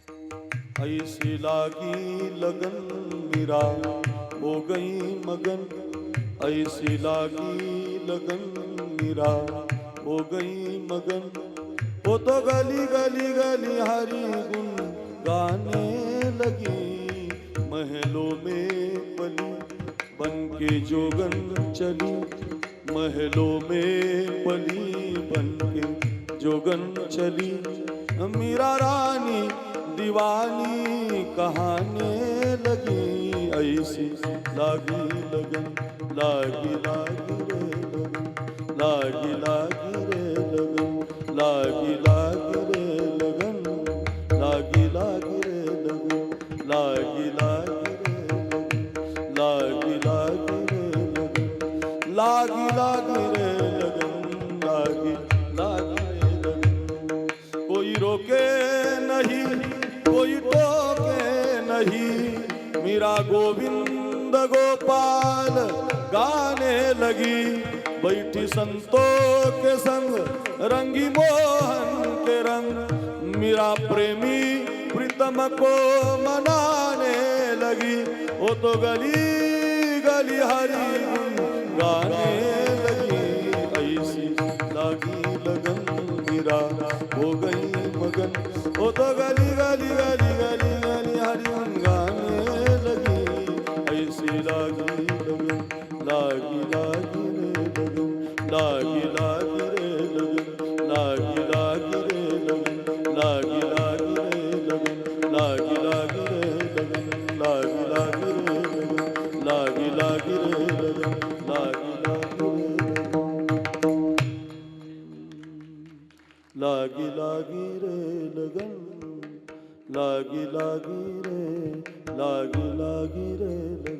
ऐसी लागी लगन मीरा हो गई मगन। ऐसी लागी लगन मीरा हो गई मगन। वो तो गली गली गली हरी गुन गाने लगी। महलों में पली बन के जोगन चली। महलों में पली बन के जोगन चली। मीरा रानी दीवानी कहाने लगी। ऐसी लागी लगन लागी लागी रे लगन लागी लागी रे लगन लागी लागी रे लगन लागी लागी रे लगन लागी लागी रे लगन लागी लागी रे लगन लागी लागी रे लगन लागी लागी रे लगन। कोई रोके नहीं कोई टोके नहीं। मीरा गोविंद गोपाल गाने लगी। बैठी संतों के संग रंगी मोहन के रंग। मीरा प्रेमी प्रीतम को मनाने लगी। वो तो गली गली हरी गुन गाने लगी। ऐसी लागी लगन मीरा हो गई मगन। वो तो गली गली गली गली गली हरी गुन गाने लगी। ऐसी लागी लगन लागी लागी रे लगन लागी लागी रे लगन लागी लागी रे लगन लागी लागी रे लगन लागी लागी रे लगन लागी लागी रे लगन लागी लागी रे लगन लागी लागी रे लागी लागी रे लगन लागी लागी रे लागी लागी रे लगन।